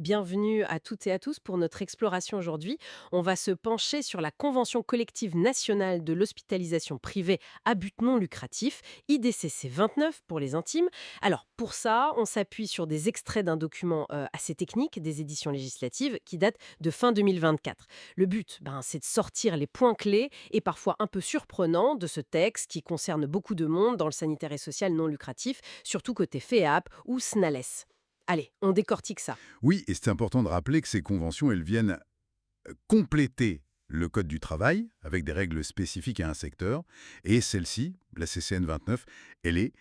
Bienvenue à toutes et à tous pour notre exploration aujourd'hui. On va se pencher sur la Convention collective nationale de l'hospitalisation privée à but non lucratif, IDCC 29 pour les intimes. Alors pour ça, on s'appuie sur des extraits d'un document assez technique des éditions législatives qui date de fin 2024. Le but, c'est de sortir les points clés et parfois un peu surprenants de ce texte qui concerne beaucoup de monde dans le sanitaire et social non lucratif, surtout côté FEAP ou SNALES. Allez, on décortique ça. Oui, et c'est important de rappeler que ces conventions, elles viennent compléter le Code du travail avec des règles spécifiques à un secteur. Et celle-ci, la CCN 29, elle est,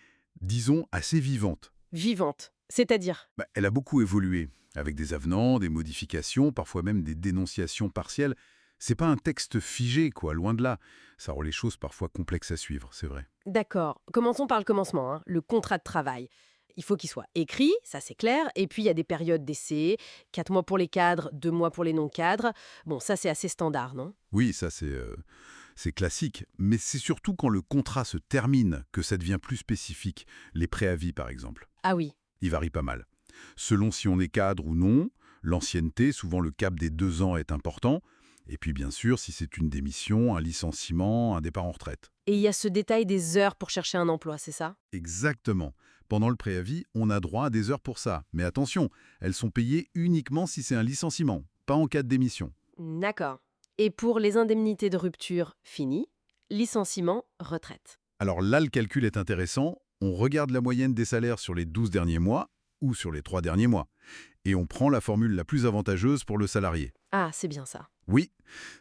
disons, assez vivante. Vivante. C'est-à-dire? Elle a beaucoup évolué, avec des avenants, des modifications, parfois même des dénonciations partielles. C'est pas un texte figé, quoi, loin de là. Ça rend les choses parfois complexes à suivre, c'est vrai. D'accord. Commençons par le commencement, hein, le contrat de travail. Il faut qu'il soit écrit, ça c'est clair, et puis il y a des périodes d'essai, 4 mois pour les cadres, 2 mois pour les non-cadres. Bon, ça c'est assez standard, non? Oui, ça c'est classique, mais c'est surtout quand le contrat se termine que ça devient plus spécifique. Les préavis, par exemple. Ah oui. Il varie pas mal. Selon si on est cadre ou non, l'ancienneté, souvent le cap des 2 ans est important, et puis bien sûr si c'est une démission, un licenciement, un départ en retraite. Et il y a ce détail des heures pour chercher un emploi, c'est ça? Exactement. Pendant le préavis, on a droit à des heures pour ça. Mais attention, elles sont payées uniquement si c'est un licenciement, pas en cas de démission. D'accord. Et pour les indemnités de rupture, fini. Licenciement, retraite. Alors là, le calcul est intéressant. On regarde la moyenne des salaires sur les 12 derniers mois ou sur les 3 derniers mois. Et on prend la formule la plus avantageuse pour le salarié. Ah, c'est bien ça. Oui,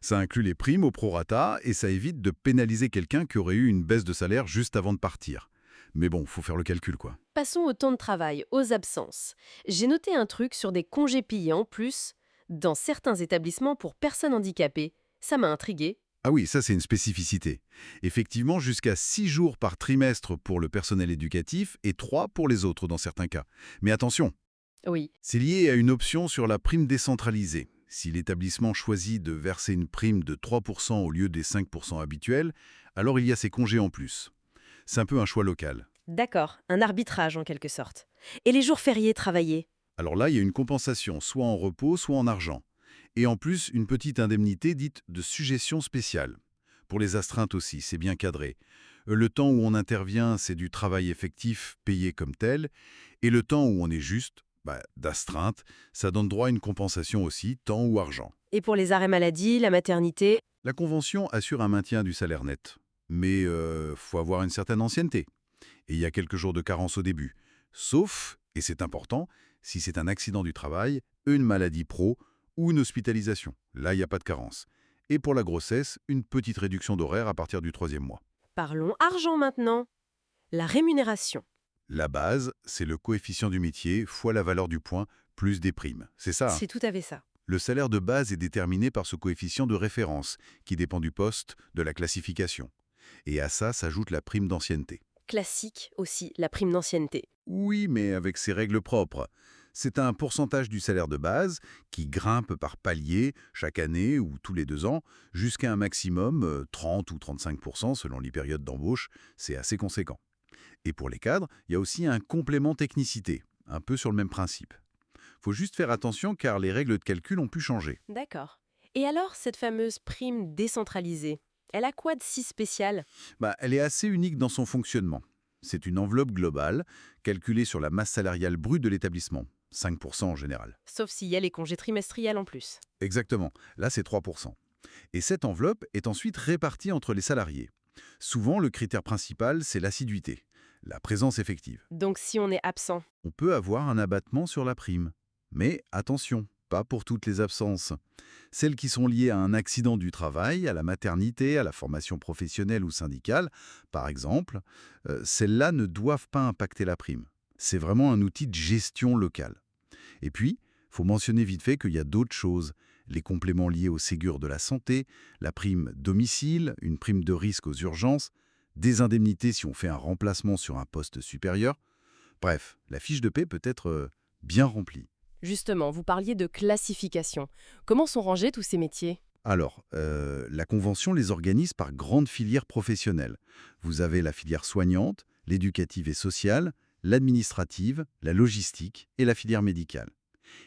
ça inclut les primes au prorata et ça évite de pénaliser quelqu'un qui aurait eu une baisse de salaire juste avant de partir. Mais bon, faut faire le calcul, quoi. Passons au temps de travail, aux absences. J'ai noté un truc sur des congés payés en plus dans certains établissements pour personnes handicapées. Ça m'a intrigué. Ah oui, ça c'est une spécificité. Effectivement, jusqu'à 6 jours par trimestre pour le personnel éducatif et 3 pour les autres dans certains cas. Mais attention, Oui. c'est lié à une option sur la prime décentralisée. Si l'établissement choisit de verser une prime de 3% au lieu des 5% habituels, alors il y a ces congés en plus. C'est un peu un choix local. D'accord, un arbitrage en quelque sorte. Et les jours fériés travaillés? Alors là, il y a une compensation, soit en repos, soit en argent. Et en plus, une petite indemnité dite de suggestion spéciale. Pour les astreintes aussi, c'est bien cadré. Le temps où on intervient, c'est du travail effectif payé comme tel. Et le temps où on est juste, d'astreinte, ça donne droit à une compensation aussi, temps ou argent. Et pour les arrêts maladie, la maternité? La convention assure un maintien du salaire net. Mais faut avoir une certaine ancienneté. Et il y a quelques jours de carence au début. Sauf, et c'est important, si c'est un accident du travail, une maladie pro ou une hospitalisation. Là, il n'y a pas de carence. Et pour la grossesse, une petite réduction d'horaire à partir du 3e mois. Parlons argent maintenant. La rémunération. La base, c'est le coefficient du métier fois la valeur du point plus des primes. C'est ça, hein. C'est tout à fait ça. Le salaire de base est déterminé par ce coefficient de référence, qui dépend du poste, de la classification. Et à ça s'ajoute la prime d'ancienneté. Classique aussi, la prime d'ancienneté. Oui, mais avec ses règles propres. C'est un pourcentage du salaire de base qui grimpe par palier chaque année ou tous les 2 ans jusqu'à un maximum 30 ou 35% selon les périodes d'embauche. C'est assez conséquent. Et pour les cadres, il y a aussi un complément technicité, un peu sur le même principe. Faut juste faire attention car les règles de calcul ont pu changer. D'accord. Et alors, cette fameuse prime décentralisée, elle a quoi de si spécial? Elle est assez unique dans son fonctionnement. C'est une enveloppe globale calculée sur la masse salariale brute de l'établissement, 5% en général. Sauf s'il y a les congés trimestriels en plus. Exactement, là c'est 3%. Et cette enveloppe est ensuite répartie entre les salariés. Souvent, le critère principal, c'est l'assiduité, la présence effective. Donc si on est absent? On peut avoir un abattement sur la prime. Mais attention, pas pour toutes les absences. Celles qui sont liées à un accident du travail, à la maternité, à la formation professionnelle ou syndicale, par exemple, celles-là ne doivent pas impacter la prime. C'est vraiment un outil de gestion locale. Et puis, faut mentionner vite fait qu'il y a d'autres choses. Les compléments liés au Ségur de la santé, la prime domicile, une prime de risque aux urgences, des indemnités si on fait un remplacement sur un poste supérieur. Bref, la fiche de paie peut être bien remplie. Justement, vous parliez de classification. Comment sont rangés tous ces métiers? Alors, la Convention les organise par grandes filières professionnelles. Vous avez la filière soignante, l'éducative et sociale, l'administrative, la logistique et la filière médicale.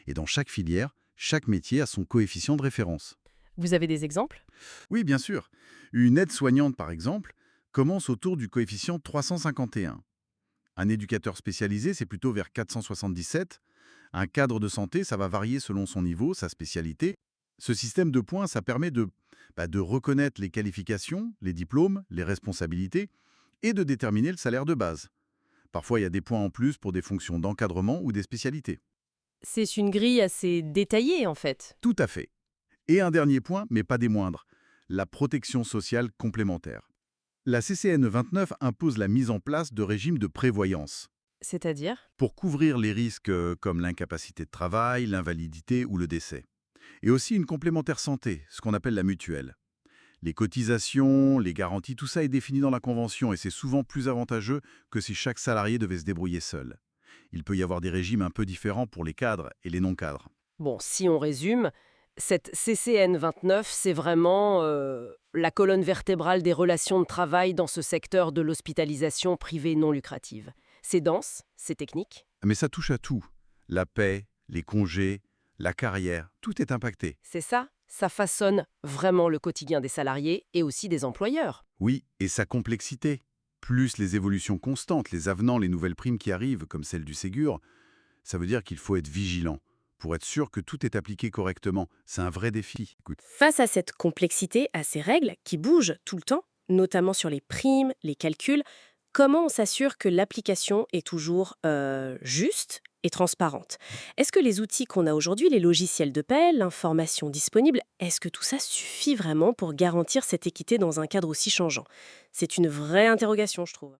Et dans chaque filière, chaque métier a son coefficient de référence. Vous avez des exemples? Oui, bien sûr. Une aide-soignante, par exemple, commence autour du coefficient 351. Un éducateur spécialisé, c'est plutôt vers 477. Un cadre de santé, ça va varier selon son niveau, sa spécialité. Ce système de points, ça permet de reconnaître les qualifications, les diplômes, les responsabilités et de déterminer le salaire de base. Parfois, il y a des points en plus pour des fonctions d'encadrement ou des spécialités. C'est une grille assez détaillée, en fait. Tout à fait. Et un dernier point, mais pas des moindres, la protection sociale complémentaire. La CCN 29 impose la mise en place de régimes de prévoyance C'est-à-dire? pour couvrir les risques comme l'incapacité de travail, l'invalidité ou le décès. Et aussi une complémentaire santé, ce qu'on appelle la mutuelle. Les cotisations, les garanties, tout ça est défini dans la convention et c'est souvent plus avantageux que si chaque salarié devait se débrouiller seul. Il peut y avoir des régimes un peu différents pour les cadres et les non-cadres. Bon, si on résume, cette CCN 29, c'est vraiment la colonne vertébrale des relations de travail dans ce secteur de l'hospitalisation privée non lucrative. C'est dense, c'est technique. Mais ça touche à tout. La paix, les congés, la carrière, tout est impacté. C'est ça, ça façonne vraiment le quotidien des salariés et aussi des employeurs. Oui, et sa complexité. Plus les évolutions constantes, les avenants, les nouvelles primes qui arrivent, comme celle du Ségur, ça veut dire qu'il faut être vigilant pour être sûr que tout est appliqué correctement. C'est un vrai défi. Écoute, Face à cette complexité, à ces règles qui bougent tout le temps, notamment sur les primes, les calculs, comment on s'assure que l'application est toujours juste et transparente? Est-ce que les outils qu'on a aujourd'hui, les logiciels de paie, l'information disponible, est-ce que tout ça suffit vraiment pour garantir cette équité dans un cadre aussi changeant? C'est une vraie interrogation, je trouve.